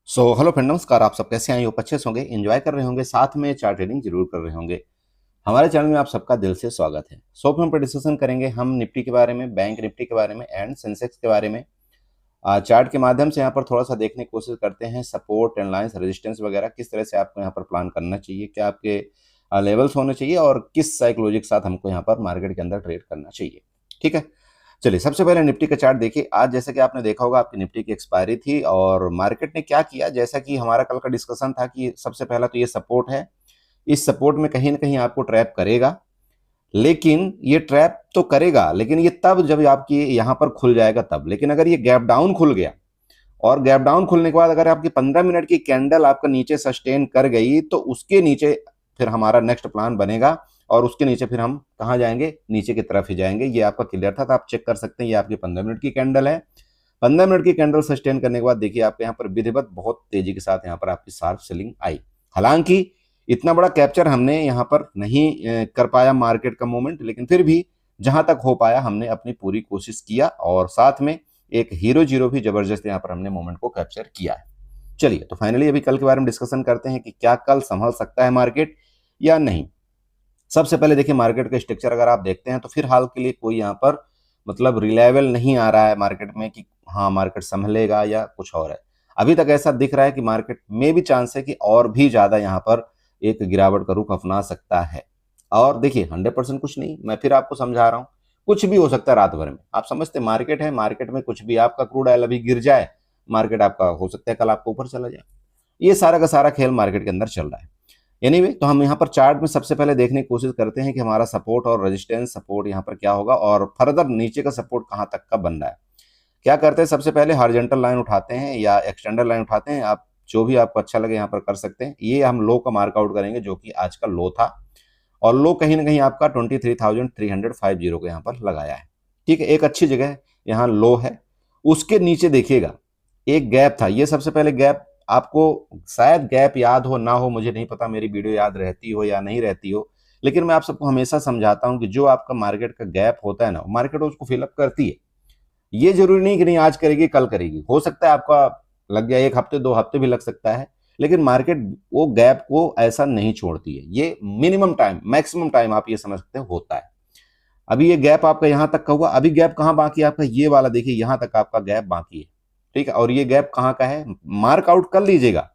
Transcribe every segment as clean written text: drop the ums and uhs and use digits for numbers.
Hello friend, नमस्कार। आप सब कैसे हैं? होप अच्छे से होंगे, एंजॉय कर रहे होंगे, साथ में चार्ट ट्रेडिंग जरूर कर रहे होंगे। हमारे चैनल में आप सबका दिल से स्वागत है। हम पर डिस्कशन करेंगे हम निफ्टी के बारे में, बैंक निफ्टी के बारे में एंड सेंसेक्स के बारे में। चार्ट के माध्यम से यहाँ पर थोड़ा सा देखने की कोशिश करते हैं, सपोर्ट एंड लाइंस, रेजिस्टेंस वगैरह किस तरह से आपको यहाँ पर प्लान करना चाहिए, क्या आपके लेवल्स होने चाहिए और किस साइकोलॉजी के साथ हमको यहाँ पर मार्केट के अंदर ट्रेड करना चाहिए। ठीक है, चलिए सबसे पहले निफ्टी का चार्ट देखिए। आज जैसे कि आपने देखा होगा, आपकी निफ्टी की एक्सपायरी थी और मार्केट ने क्या किया, जैसा कि हमारा कल का डिस्कशन था कि सबसे पहला तो ये सपोर्ट है, इस सपोर्ट में कहीं ना कहीं आपको ट्रैप करेगा। लेकिन ये ट्रैप तो करेगा, लेकिन ये तब जब आपकी यहां पर खुल जाएगा तब। लेकिन अगर ये गैप डाउन खुल गया और गैप डाउन खुलने के बाद अगर आपकी 15 मिनट की कैंडल आपका नीचे सस्टेन कर गई तो उसके नीचे फिर हमारा नेक्स्ट प्लान बनेगा और उसके नीचे फिर हम कहाँ जाएंगे? नीचे की तरफ ही जाएंगे। ये आपका क्लियर था, तो आप चेक कर सकते हैं। ये आपकी 15 मिनट की कैंडल है। 15 मिनट की कैंडल सस्टेन करने के बाद देखिए आपके यहाँ पर विधिवत बहुत तेजी के साथ यहाँ पर आपकी शार्प सेलिंग आई। हालांकि इतना बड़ा कैप्चर हमने यहाँ पर नहीं कर पाया मार्केट का मूवमेंट, लेकिन फिर भी जहां तक हो पाया हमने अपनी पूरी कोशिश किया और साथ में एक हीरो जीरो भी जबरदस्त यहाँ पर हमने मोमेंट को कैप्चर किया है। चलिए, तो फाइनली अभी कल के बारे में डिस्कशन करते हैं कि क्या कल संभल सकता है मार्केट या नहीं। सबसे पहले देखिए, मार्केट का स्ट्रक्चर अगर आप देखते हैं तो फिलहाल के लिए कोई यहाँ पर मतलब रिलायबल नहीं आ रहा है मार्केट में कि हाँ मार्केट संभलेगा या कुछ और है। अभी तक ऐसा दिख रहा है कि मार्केट में भी चांस है कि और भी ज्यादा यहाँ पर एक गिरावट का रुख अपना सकता है। और देखिए 100% कुछ नहीं, मैं फिर आपको समझा रहा हूँ, कुछ भी हो सकता है रात भर में। आप समझते मार्केट है, मार्केट में कुछ भी, आपका क्रूड ऑयल अभी गिर जाए, मार्केट आपका हो सकता है कल आपको ऊपर चला जाए। ये सारा का सारा खेल मार्केट के अंदर चल रहा है। एनीवे, तो हम यहाँ पर चार्ट में सबसे पहले देखने की कोशिश करते हैं कि हमारा सपोर्ट और रेजिस्टेंस, सपोर्ट यहाँ पर क्या होगा और फर्दर नीचे का सपोर्ट कहाँ तक का बन रहा है। क्या करते हैं, सबसे पहले हॉरिजॉन्टल लाइन उठाते हैं या एक्सटेंडर लाइन उठाते हैं, आप जो भी आपको अच्छा लगे यहाँ पर कर सकते हैं। ये हम लो का मार्कआउट करेंगे जो कि आज का लो था और लो कहीं ना कहीं आपका 23,350 को यहाँ पर लगाया है। ठीक है, एक अच्छी जगह यहाँ लो है। उसके नीचे देखिएगा एक गैप था, ये सबसे पहले गैप, आपको शायद गैप याद हो ना हो, मुझे नहीं पता, मेरी वीडियो याद रहती हो या नहीं रहती हो, लेकिन मैं आप सबको हमेशा समझाता हूं कि जो आपका मार्केट का गैप होता है ना, मार्केट उसको फिलअप करती है। ये जरूरी नहीं कि नहीं आज करेगी कल करेगी, हो सकता है आपका लग गया 1 हफ्ते 2 हफ्ते भी लग सकता है, लेकिन मार्केट वो गैप को ऐसा नहीं छोड़ती है। ये मिनिमम टाइम, मैक्सिमम टाइम आप ये समझ सकते हैं होता है। अभी ये गैप आपका यहां तक का हुआ, अभी गैप कहां बाकी है आपका? ये वाला देखिए, यहां तक आपका गैप बाकी है। ठीक है, और ये गैप कहां का है, मार्क आउट कर लीजिएगा।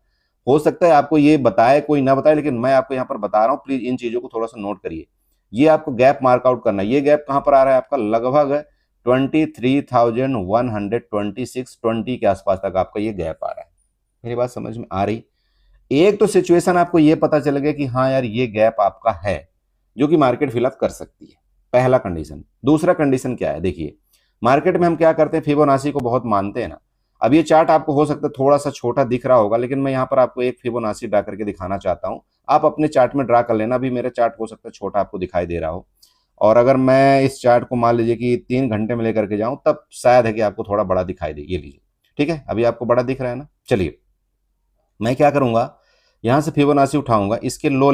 हो सकता है आपको ये बताए कोई ना बताए, लेकिन मैं आपको यहाँ पर बता रहा हूँ, प्लीज इन चीजों को थोड़ा सा नोट करिए। ये आपको गैप मार्क आउट करना है। ये गैप कहां पर आ रहा है आपका? लगभग 23,126, 20 के आसपास तक आपका ये गैप आ रहा है। मेरी बात समझ में आ रही? एक तो सिचुएशन आपको ये पता चलेगा कि हाँ यार ये गैप आपका है जो कि मार्केट फिलअप कर सकती है, पहला कंडीशन। दूसरा कंडीशन क्या है, देखिए मार्केट में हम क्या करते हैं, फिबोनाची को बहुत मानते हैं ना। अब ये चार्ट आपको हो सकता है थोड़ा सा छोटा दिख रहा होगा, लेकिन मैं यहाँ पर आपको एक फिबोनाची ड्रा करके दिखाना चाहता हूँ। आप अपने चार्ट में ड्रा कर लेना। अभी मेरा चार्ट हो सकता है छोटा आपको दिखाई दे रहा हो, और अगर मैं इस चार्ट को मान लीजिए कि 3 घंटे में लेकर के जाऊं तब शायद है कि आपको थोड़ा बड़ा दिखाई दे। ये लीजिए, ठीक है, अभी आपको बड़ा दिख रहा है ना। चलिए, मैं क्या करूंगा, यहां से फिबोनाची उठाऊंगा, इसके लो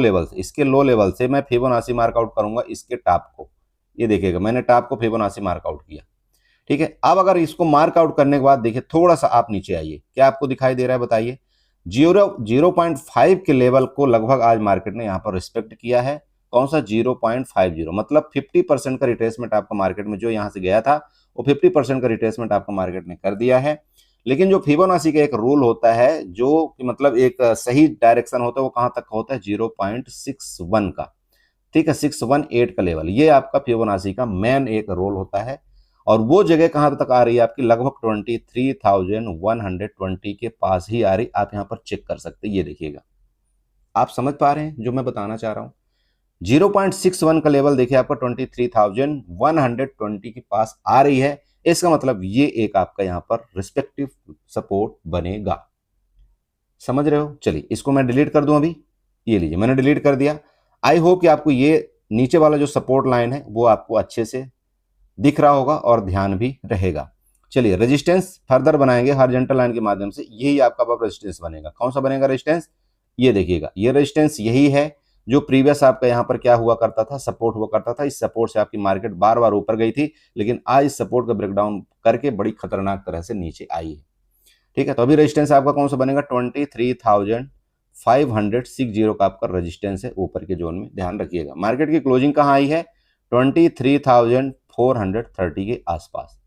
लेवल से मैं फिबोनाची मार्कआउट करूंगा इसके टॉप को। ये देखिएगा, मैंने टॉप को फिबोनाची मार्कआउट किया। ठीक है, अब अगर इसको मार्कआउट करने के बाद देखिए थोड़ा सा आप नीचे आइए, क्या आपको दिखाई दे रहा है बताइए? 0.5 के लेवल को लगभग आज मार्केट ने यहाँ पर रिस्पेक्ट किया है। कौन सा? 0.50, मतलब 50% का रिट्रेसमेंट आपका मार्केट में जो यहाँ से गया था वो 50% का रिट्रेसमेंट आपका मार्केट ने कर दिया है। लेकिन जो फिबोनाची का एक रूल होता है, जो मतलब एक सही डायरेक्शन होता है, वो कहां तक होता है? 0.61 का। ठीक है, 618 का लेवल, ये आपका फिबोनाची का मेन एक रोल होता है। और वो जगह कहां तक आ रही है आपकी? लगभग 23,120 के पास ही आ रही। आप यहां पर चेक कर सकते हैं, ये देखिएगा। आप समझ पा रहे हैं जो मैं बताना चाह रहा हूं? 0.61 का लेवल देखिए आपका 23,120 के पास आ रही है। इसका मतलब ये एक आपका यहां पर रिस्पेक्टिव सपोर्ट बनेगा। समझ रहे हो? चलिए, इसको मैं डिलीट कर दूं अभी। ये लीजिए, मैंने डिलीट कर दिया। आई होप कि आपको ये नीचे वाला जो सपोर्ट लाइन है वो आपको अच्छे से दिख रहा होगा और ध्यान भी रहेगा। चलिए, रेजिस्टेंस फर्दर बनाएंगे हॉरिजॉन्टल लाइन के माध्यम से। यही आपका रेजिस्टेंस बनेगा। कौन सा बनेगा रेजिस्टेंस? ये देखिएगा, ये रेजिस्टेंस यही है जो प्रीवियस आपका यहाँ पर क्या हुआ करता था, सपोर्ट हुआ करता था। इस सपोर्ट से आपकी मार्केट बार बार ऊपर गई थी, लेकिन आज इस सपोर्ट का ब्रेकडाउन करके बड़ी खतरनाक तरह से नीचे आई है। ठीक है, तो अभी रेजिस्टेंस आपका कौन सा बनेगा, 23,560 का आपका रेजिस्टेंस है ऊपर के जोन में, ध्यान रखिएगा। मार्केट की क्लोजिंग कहाँ आई है, 23,430 के आसपास।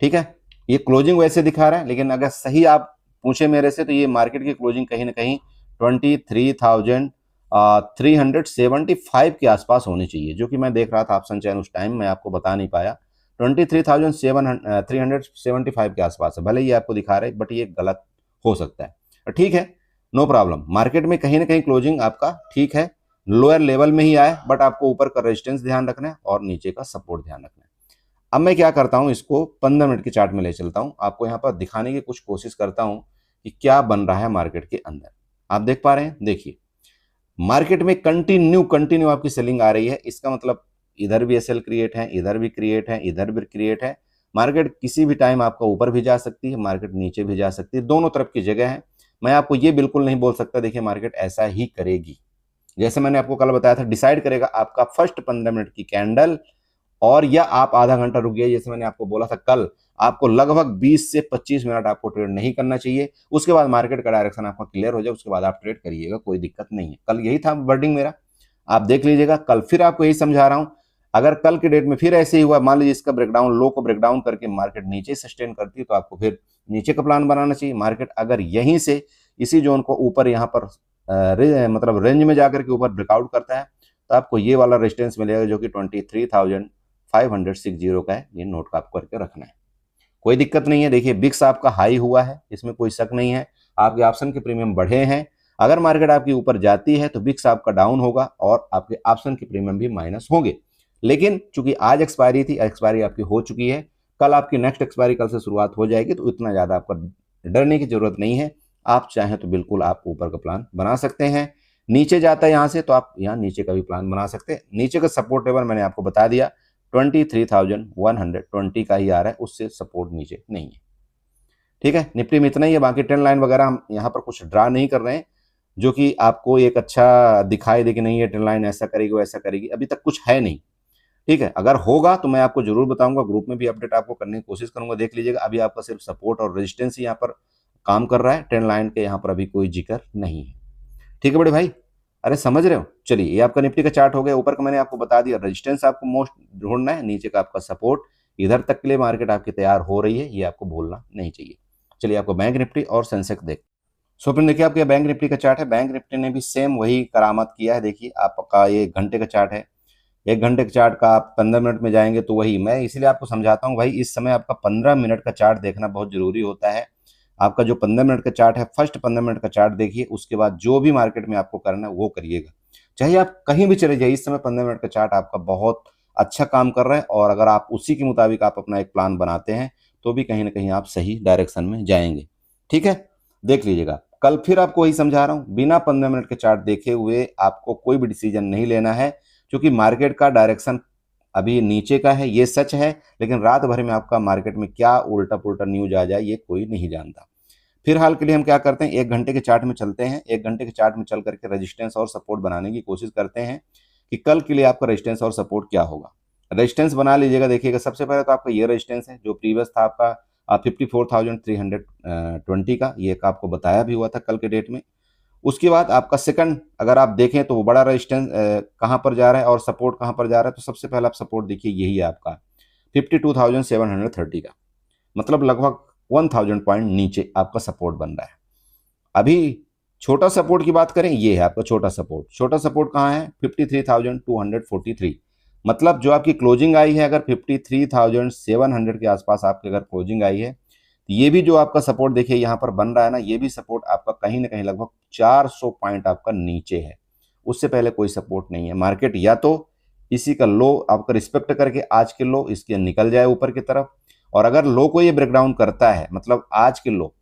ठीक है, ये क्लोजिंग वैसे दिखा रहा है, लेकिन अगर सही आप पूछे मेरे से तो ये मार्केट की क्लोजिंग कहीं ना कहीं 23,375 के आसपास होनी चाहिए, जो कि मैं देख रहा था ऑप्शन चैन उस टाइम, मैं आपको बता नहीं पाया। 23,375 के आसपास है, भले ही आपको दिखा रहे बट ये गलत हो सकता है। ठीक है, नो प्रॉब्लम। मार्केट में कहीं ना कहीं क्लोजिंग आपका ठीक है, लोअर लेवल में ही आए, बट आपको ऊपर का रेजिस्टेंस ध्यान रखना है और नीचे का सपोर्ट ध्यान रखना है। अब मैं क्या करता हूं, इसको 15 मिनट के चार्ट में ले चलता हूं, आपको यहां पर दिखाने की कुछ कोशिश करता हूं कि क्या बन रहा है मार्केट के अंदर। आप देख पा रहे हैं, देखिए मार्केट में कंटिन्यू आपकी सेलिंग आ रही है। इसका मतलब इधर भी एसएल क्रिएट है, इधर भी क्रिएट है, इधर भी क्रिएट है। मार्केट किसी भी टाइम आपका ऊपर भी जा सकती है, मार्केट नीचे भी जा सकती है, दोनों तरफ की जगह है। मैं आपको ये बिल्कुल नहीं बोल सकता देखिए मार्केट ऐसा ही करेगी। जैसे मैंने आपको कल बताया था, डिसाइड करेगा आपका फर्स्ट 15 मिनट की कैंडल, और या आप आधा घंटा रुक गए। जैसे मैंने आपको बोला था कल, आपको लगभग 20 से 25 मिनट आपको ट्रेड नहीं करना चाहिए। उसके बाद मार्केट का डायरेक्शन आपका क्लियर हो जाए, उसके बाद आप ट्रेड करिएगा, कोई दिक्कत नहीं है। कल यही था वर्डिंग मेरा, आप देख लीजिएगा। कल फिर आपको यही समझा रहा हूं, अगर कल के डेट में फिर ऐसे ही हुआ, मान लीजिए इसका ब्रेकडाउन, लो को ब्रेकडाउन करके मार्केट नीचे सस्टेन करती है, तो आपको फिर नीचे का प्लान बनाना चाहिए। मार्केट अगर यहीं से इसी जोन को ऊपर यहाँ पर मतलब रेंज में जाकर के ऊपर ब्रेकआउट करता है, तो आपको ये वाला रेजिस्टेंस मिलेगा जो कि 23,560 का है। ये नोट आप करके रखना है, कोई दिक्कत नहीं है। देखिए बिक्स आपका हाई हुआ है, इसमें कोई शक नहीं है। आपके ऑप्शन के प्रीमियम बढ़े हैं। अगर मार्केट आपकी ऊपर जाती है तो बिक्स आपका डाउन होगा और आपके ऑप्शन के प्रीमियम भी माइनस होंगे। लेकिन चूंकि आज एक्सपायरी थी, एक्सपायरी आपकी हो चुकी है, कल आपकी नेक्स्ट एक्सपायरी कल से शुरुआत हो जाएगी, तो इतना ज्यादा आपका डरने की जरूरत नहीं है। आप चाहें तो बिल्कुल आप ऊपर का प्लान बना सकते हैं। नीचे जाता है यहां से, तो आप यहाँ नीचे का भी प्लान बना सकते हैं। नीचे का सपोर्ट लेवल मैंने आपको बता दिया, 23,120 का ही आ रहा है, उससे सपोर्ट नीचे नहीं है। ठीक है, निफ्टी में इतना ही है। बाकी ट्रेंड लाइन वगैरह हम यहाँ पर कुछ ड्रा नहीं कर रहे हैं, जो कि आपको एक अच्छा दिखाई दे कि नहीं ये ट्रेंड लाइन ऐसा करेगी वैसा करेगी, अभी तक कुछ है नहीं। ठीक है, अगर होगा तो मैं आपको जरूर बताऊंगा, ग्रुप में भी अपडेट आपको करने की कोशिश करूंगा। देख लीजिएगा, अभी आपका सिर्फ सपोर्ट और रेजिस्टेंस यहाँ पर काम कर रहा है, ट्रेंड लाइन के यहाँ पर अभी कोई जिक्र नहीं है। ठीक है बड़े भाई, अरे समझ रहे हो। चलिए, ये आपका निफ्टी का चार्ट हो गया। ऊपर का मैंने आपको बता दिया, रेजिस्टेंस आपको मोस्ट ढूंढना है, नीचे का आपका सपोर्ट। इधर तक के लिए मार्केट आपकी तैयार हो रही है, ये आपको भूलना नहीं चाहिए। चलिए आपको बैंक निफ्टी और सेंसेक्स देख। सो फ्रेंड देखिए, आपके बैंक निफ्टी का चार्ट है। बैंक निफ्टी ने भी सेम वही करामात किया है। देखिए आपका ये घंटे का चार्ट है, एक घंटे के चार्ट का आप 15 मिनट में जाएंगे तो वही मैं इसीलिए आपको समझाता हूँ भाई, इस समय आपका 15 मिनट का चार्ट देखना बहुत जरूरी होता है। आपका जो 15 मिनट का चार्ट है, फर्स्ट 15 मिनट का चार्ट देखिए, उसके बाद जो भी मार्केट में आपको करना है वो करिएगा। चाहे आप कहीं भी चले जाइए, इस समय 15 मिनट का चार्ट आपका बहुत अच्छा काम कर रहा है, और अगर आप उसी के मुताबिक आप अपना एक प्लान बनाते हैं तो भी कहीं ना कहीं आप सही डायरेक्शन में जाएंगे। ठीक है, देख लीजिएगा। कल फिर आपको वही समझा रहा हूँ, बिना 15 मिनट के चार्ट देखे हुए आपको कोई भी डिसीजन नहीं लेना है, क्योंकि मार्केट का डायरेक्शन अभी नीचे का है, ये सच है। लेकिन रात भर में आपका मार्केट में क्या उल्टा पुल्टा न्यूज आ जाए ये कोई नहीं जानता। फिर हाल के लिए हम क्या करते हैं, एक घंटे के चार्ट में चलते हैं। एक घंटे के चार्ट में चल करके रेजिस्टेंस और सपोर्ट बनाने की कोशिश करते हैं कि कल के लिए आपका रेजिस्टेंस और सपोर्ट क्या होगा। रेजिस्टेंस बना लीजिएगा। देखिएगा, सबसे पहले तो आपका ये रेजिस्टेंस है जो प्रीवियस था आपका 54,320 का, ये आपको बताया भी हुआ था कल के डेट में। उसके बाद आपका सेकंड अगर आप देखें तो वो बड़ा रेजिस्टेंस कहाँ पर जा रहा है और सपोर्ट कहाँ पर जा रहा है, तो सबसे पहले आप सपोर्ट देखिए, यही है आपका 52,730 का, मतलब लगभग 1000 पॉइंट नीचे आपका सपोर्ट बन रहा है। अभी छोटा सपोर्ट की बात करें, ये है आपका छोटा सपोर्ट। छोटा सपोर्ट कहाँ है, 53,243, मतलब जो आपकी क्लोजिंग आई है, अगर 53,700 के आसपास आपकी अगर क्लोजिंग आई है, तो ये भी जो आपका सपोर्ट देखिए यहाँ पर बन रहा है ना, ये भी सपोर्ट आपका कहीं ना कहीं लगभग 400 पॉइंट आपका नीचे है। उससे पहले कोई सपोर्ट नहीं है। मार्केट या तो इसी का लो आपका रिस्पेक्ट करके आज के लो इसके निकल जाए ऊपर की तरफ, और अगर लो को ये ब्रेकडाउन करता है, मतलब आज के लो,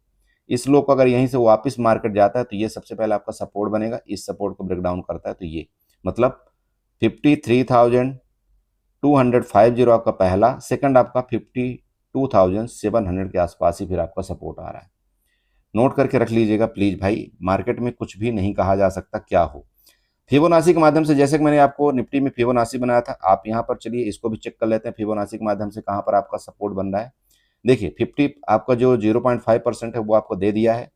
इस लो को अगर यहीं से वापस मार्केट जाता है तो ये सबसे पहले आपका सपोर्ट बनेगा। इस सपोर्ट को ब्रेकडाउन करता है तो ये मतलब 53,250 आपका पहला, सेकंड आपका 52,700 के आसपास ही फिर आपका सपोर्ट आ रहा है। नोट करके रख लीजिएगा प्लीज भाई, मार्केट में कुछ भी नहीं कहा जा सकता क्या हो। फिबोनाची के माध्यम से, जैसे कि मैंने आपको निफ्टी में फिबोनाची बनाया था, आप यहाँ पर चलिए इसको भी चेक कर लेते हैं फिबोनाची के माध्यम से कहाँ पर आपका सपोर्ट बन रहा है। देखिए 50 आपका जो 0.5% है वो आपको दे दिया है,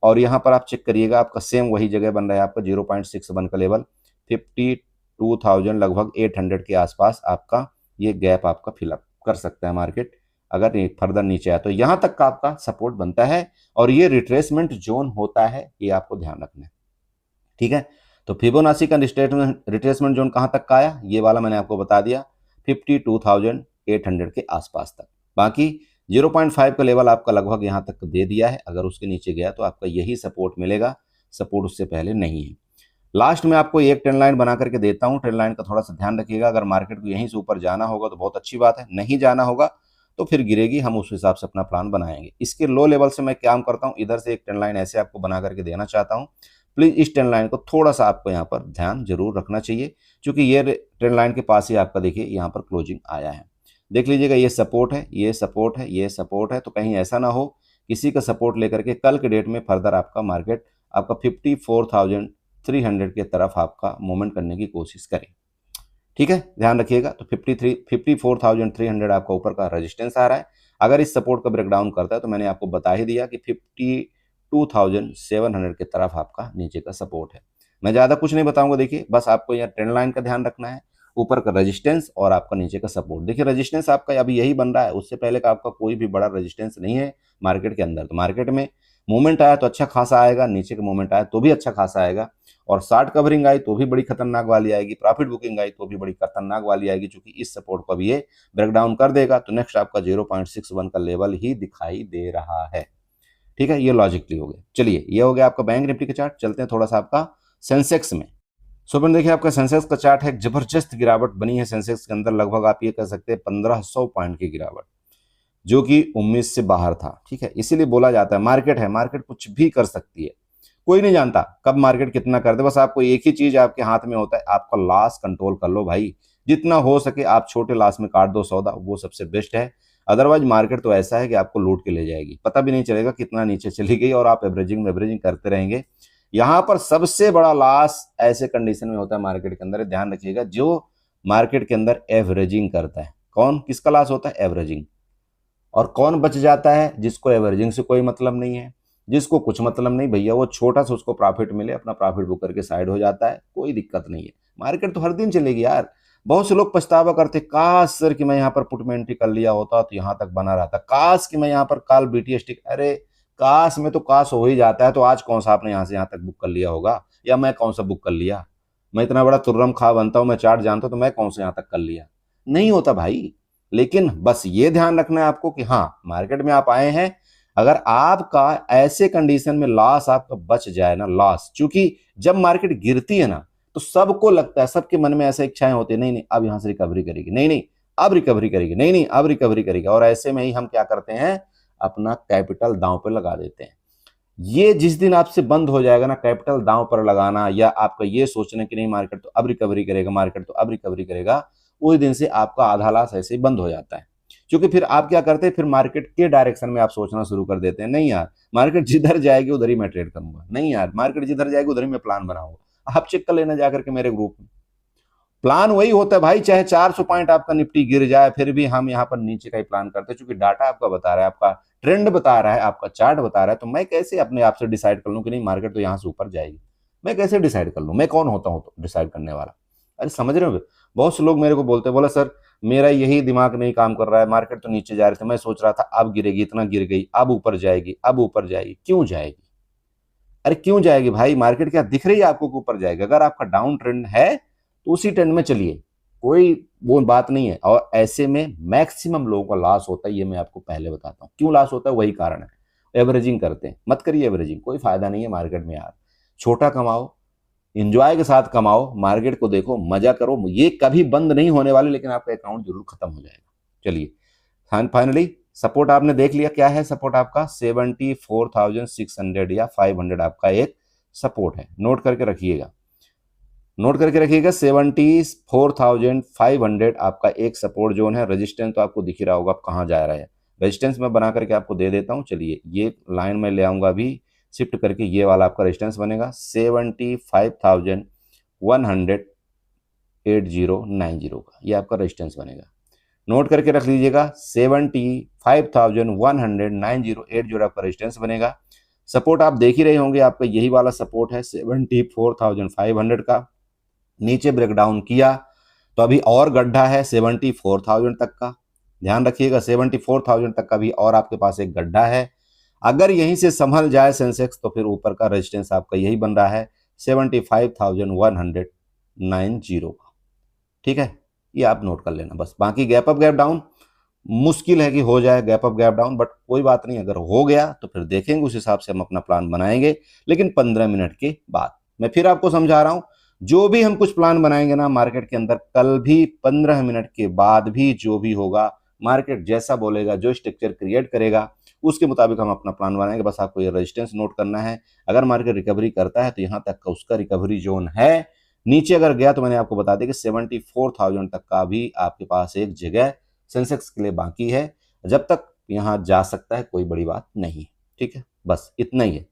और यहाँ पर आप चेक करिएगा आपका सेम वही जगह बन रहा है आपका 0.61 का लेवल, 52,000 लगभग 800 के आसपास आपका ये गैप आपका फिलअप कर सकता है मार्केट, अगर फर्दर नीचे आया तो यहाँ तक का आपका सपोर्ट बनता है, और ये रिट्रेसमेंट जोन होता है, ये आपको ध्यान रखना है। ठीक है, तो फिबोनाची का रिट्रेसमेंट जोन कहाँ तक का आया, ये वाला मैंने आपको बता दिया, 52,800 के आसपास तक। बाकी 0.5 का लेवल आपका लगभग यहाँ तक दे दिया है, अगर उसके नीचे गया तो आपका यही सपोर्ट मिलेगा, सपोर्ट उससे पहले नहीं है। लास्ट में आपको एक ट्रेंड लाइन बना करके देता हूँ, ट्रेंड लाइन का थोड़ा सा ध्यान रखिएगा, अगर मार्केट को यहीं से ऊपर जाना होगा तो बहुत अच्छी बात है, नहीं जाना होगा तो फिर गिरेगी, हम उस हिसाब से अपना प्लान बनाएंगे। इसके लो लेवल से मैं क्या करता हूँ, इधर से एक ट्रेंड लाइन ऐसे आपको बना करके देना चाहता हूँ। प्लीज इस ट्रेंड लाइन को थोड़ा सा आपको यहाँ पर ध्यान जरूर रखना चाहिए, क्योंकि ये ट्रेंड लाइन के पास ही आपका देखिए यहाँ पर क्लोजिंग आया है। देख लीजिएगा, ये सपोर्ट है, ये सपोर्ट है, ये सपोर्ट है, तो कहीं ऐसा ना हो किसी का सपोर्ट लेकर के कल के डेट में फर्दर आपका मार्केट आपका 54,300 के तरफ आपका मूवमेंट करने की कोशिश करें। ठीक है, ध्यान रखिएगा। तो 54,300 आपका ऊपर का रेजिस्टेंस आ रहा है, अगर इस सपोर्ट का ब्रेकडाउन करता है तो मैंने आपको बता ही दिया कि 52,700 की तरफ आपका नीचे का सपोर्ट है। मैं ज़्यादा कुछ नहीं बताऊंगा, देखिए बस आपको यहाँ ट्रेंड लाइन का ध्यान रखना है, ऊपर का रेजिस्टेंस और आपका नीचे का सपोर्ट। देखिए रेजिस्टेंस आपका अभी यही बन रहा है, उससे पहले का आपका कोई भी बड़ा रेजिस्टेंस नहीं है मार्केट के अंदर। तो मार्केट में मूवमेंट आया तो अच्छा खासा आएगा, नीचे का मूवमेंट आया तो भी अच्छा खासा आएगा, और शार्ट कवरिंग आई तो भी बड़ी खतरनाक वाली आएगी, प्रॉफिट बुकिंग आई तो भी बड़ी खतरनाक वाली आएगी, क्योंकि इस सपोर्ट को भी ये ब्रेकडाउन कर देगा तो नेक्स्ट आपका 0.61 का लेवल ही दिखाई दे रहा है। ठीक है, ये लॉजिकली हो गया। चलिए, ये हो गया आपका बैंक निफ्टी का चार्ट। चलते हैं थोड़ा सा आपका सेंसेक्स में। सो फ्रेंड देखिए, आपका सेंसेक्स का चार्ट है, जबरदस्त गिरावट बनी है सेंसेक्स के अंदर, लगभग आप ये कह सकते हैं 1500 पॉइंट की गिरावट, जो कि उम्मीद से बाहर था। ठीक है, इसीलिए बोला जाता है मार्केट है, मार्केट कुछ भी कर सकती है, कोई नहीं जानता कब मार्केट कितना कर दे। बस आपको एक ही चीज आपके हाथ में होता है, आपका लॉस कंट्रोल कर लो भाई, जितना हो सके आप छोटे लॉस में काट दो सौदा, वो सबसे बेस्ट है। अदरवाइज मार्केट तो ऐसा है कि आपको लूट के ले जाएगी, पता भी नहीं चलेगा कितना नीचे चली गई, और आप एवरेजिंग एवरेजिंग करते रहेंगे। यहाँ पर सबसे बड़ा लॉस ऐसे कंडीशन में होता है मार्केट के अंदर, ध्यान रखिएगा, जो मार्केट के अंदर एवरेजिंग करता है। कौन, किसका लॉस होता है, एवरेजिंग। और कौन बच जाता है, जिसको एवरेजिंग से कोई मतलब नहीं है, जिसको कुछ मतलब नहीं भैया, वो छोटा सा उसको प्रॉफिट मिले, अपना प्रॉफिट बुक करके साइड हो जाता है, कोई दिक्कत नहीं है। मार्केट तो हर दिन चलेगी यार। बहुत से लोग पछतावा करते, काश सर कि मैं यहाँ पर पुट में एंट्री कर लिया होता तो यहाँ तक बना रहता, काश कि मैं यहाँ पर कॉल बीटीएस टिक, अरे काश में तो काश हो ही जाता है। तो आज कौन सा आपने यहाँ से यहाँ तक बुक कर लिया होगा, या मैं कौन सा बुक कर लिया, मैं इतना बड़ा तुर्रम खा बनता हूँ, मैं चार्ट जानता हूँ, तो मैं कौन सा यहाँ तक कर लिया, नहीं होता भाई। लेकिन बस ये ध्यान रखना है आपको कि हाँ, मार्केट में आप आए हैं, अगर आपका ऐसे कंडीशन में लॉस आपका बच जाए ना, लॉस, क्योंकि जब मार्केट गिरती है ना तो सबको लगता है, सबके मन में ऐसे इच्छाएं होती है, नहीं नहीं अब यहां से रिकवरी करेगी, नहीं नहीं अब रिकवरी करेगी, नहीं नहीं अब रिकवरी करेगी, और ऐसे में ही हम क्या करते हैं, अपना कैपिटल दांव पर लगा देते हैं। ये जिस दिन आपसे बंद हो जाएगा ना कैपिटल दांव पर लगाना, या आपका ये सोचना कि नहीं मार्केट तो अब रिकवरी करेगा, मार्केट तो अब रिकवरी करेगा, उस दिन से आपका आधा लॉस ऐसे ही बंद हो जाता है। क्योंकि फिर आप क्या करते हैं, फिर मार्केट के डायरेक्शन में आप सोचना शुरू कर देते हैं, नहीं यार मार्केट जिधर जाएगी उधर ही मैं ट्रेड करूंगा, नहीं यार मार्केट जिधर जाएगी उधर ही मैं प्लान बनाऊंगा। आप चेक कर लेना जाकर के मेरे ग्रुप में, प्लान वही होता है भाई, चाहे 400 पॉइंट आपका निफ्टी गिर जाए फिर भी हम यहाँ पर नीचे का ही प्लान करते हैं, क्योंकि डाटा आपका बता रहा है, आपका ट्रेंड बता रहा है, आपका चार्ट बता रहा है। तो मैं कैसे अपने आप से डिसाइड कर लूं कि नहीं मार्केट तो यहाँ से ऊपर जाएगी, मैं कैसे डिसाइड कर लूं, मैं कौन होता हूँ तो डिसाइड करने वाला। अरे समझ रहे हो, बहुत से लोग मेरे को बोलते हैं, बोला सर मेरा यही दिमाग नहीं काम कर रहा है, मार्केट तो नीचे जा रही थी, मैं सोच रहा था अब गिरेगी, इतना गिर गई, अब ऊपर जाएगी, अब ऊपर जाएगी, क्यों जाएगी, अरे क्यों जाएगी भाई, मार्केट क्या दिख रही है आपको कि ऊपर जाएगी? अगर आपका डाउन ट्रेंड है तो उसी ट्रेंड में चलिए, कोई वो बात नहीं है। और ऐसे में मैक्सिमम लोगों का लॉस होता है, ये मैं आपको पहले बताता हूँ क्यों लॉस होता है, वही कारण है, एवरेजिंग करते हैं, मत करिए एवरेजिंग, कोई फायदा नहीं है मार्केट में यार। छोटा कमाओ, इंजॉय के साथ कमाओ, मार्केट को देखो, मजा करो, ये कभी बंद नहीं होने वाले, लेकिन आपका अकाउंट जरूर खत्म हो जाएगा। चलिए, फाइनली सपोर्ट आपने देख लिया, क्या है सपोर्ट आपका 74,600 या 500 आपका एक सपोर्ट है, नोट करके रखिएगा, नोट करके रखिएगा। 74,500 आपका एक सपोर्ट जोन है। रेजिस्टेंस तो आपको दिख ही रहा होगा आप कहाँ जा रहा है, रेजिस्टेंस मैं बना करके आपको दे देता हूँ। चलिए, ये लाइन में ले आऊंगा अभी शिफ्ट करके, ये वाला आपका रेजिस्टेंस बनेगा 75,18090 का, ये आपका रेजिस्टेंस बनेगा। नोट करके रख लीजिएगा 75,190.80 आपका रेजिस्टेंस बनेगा। सपोर्ट आप देख ही रहे होंगे, आपका यही वाला सपोर्ट है 74,500 का। नीचे ब्रेकडाउन किया तो अभी और गड्ढा है 74,000 तक का, ध्यान रखिएगा 74,000 तक का भी और आपके पास एक गड्ढा है। अगर यहीं से संभल जाए सेंसेक्स तो फिर ऊपर का रेजिस्टेंस आपका यही बन रहा है 75,190 का। ठीक है, ये आप नोट कर लेना बस। बाकी गैप अप गैप डाउन मुश्किल है कि हो जाए gap up gap down, but कोई बात नहीं, अगर हो गया तो फिर देखेंगे, उस हिसाब से हम अपना प्लान बनाएंगे, लेकिन 15 मिनट के बाद। मैं फिर आपको समझा रहा हूं, जो भी हम कुछ प्लान बनाएंगे ना मार्केट के अंदर, कल भी 15 मिनट के बाद भी जो भी होगा, मार्केट जैसा बोलेगा, जो स्ट्रक्चर क्रिएट करेगा उसके मुताबिक हम अपना प्लान बनाएंगे। बस आपको ये रेजिस्टेंस नोट करना है। अगर मार्केट रिकवरी करता है तो यहाँ तक का उसका रिकवरी जोन है। नीचे अगर गया तो मैंने आपको बता दिया कि 74,000 तक का भी आपके पास एक जगह सेंसेक्स के लिए बाकी है। जब तक यहाँ जा सकता है कोई बड़ी बात नहीं। ठीक है, बस इतना ही है।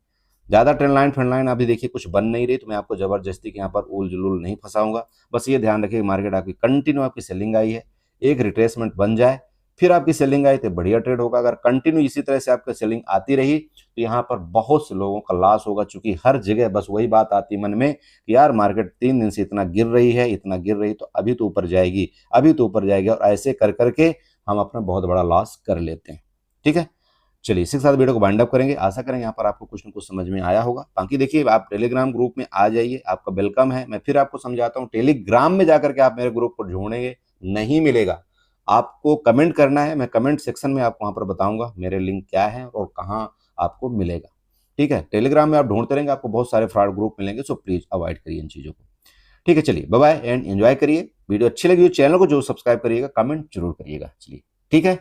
ज्यादा ट्रेंड लाइन अभी देखिए कुछ बन नहीं रही, तो मैं आपको जबरदस्ती के यहाँ पर उल जुलूल नहीं फंसाऊंगा। बस ये ध्यान रखिए मार्केट आपकी कंटिन्यू आपकी सेलिंग आई है, एक रिट्रेसमेंट बन जाए फिर आपकी सेलिंग आई तो बढ़िया ट्रेड होगा। अगर कंटिन्यू इसी तरह से आपकी सेलिंग आती रही तो यहाँ पर बहुत से लोगों का लॉस होगा, क्योंकि हर जगह बस वही बात आती मन में कि यार मार्केट 3 दिन से इतना गिर रही है, इतना गिर रही, तो अभी तो ऊपर जाएगी, अभी तो ऊपर जाएगी, और ऐसे कर करके हम अपना बहुत बड़ा लॉस कर लेते हैं। ठीक है, चलिए इसी के साथ वीडियो को वाइंड अप करेंगे। आशा करें यहाँ पर आपको कुछ न कुछ समझ में आया होगा। बाकी देखिए आप टेलीग्राम ग्रुप में आ जाइए, आपका वेलकम है। मैं फिर आपको समझाता हूँ, टेलीग्राम में जाकर के आप मेरे ग्रुप को ढूंढेंगे नहीं मिलेगा, आपको कमेंट करना है। मैं कमेंट सेक्शन में आपको वहां पर बताऊंगा मेरे लिंक क्या है और कहाँ आपको मिलेगा। ठीक है, टेलीग्राम में आप ढूंढते रहेंगे, आपको बहुत सारे फ्रॉड ग्रुप मिलेंगे, सो प्लीज अवॉइड करिए इन चीजों को। ठीक है, चलिए बाय बाय एंड एंजॉय करिए। वीडियो अच्छी लगी हो चैनल को जो सब्सक्राइब करिएगा, कमेंट जरूर करिएगा। चलिए ठीक है।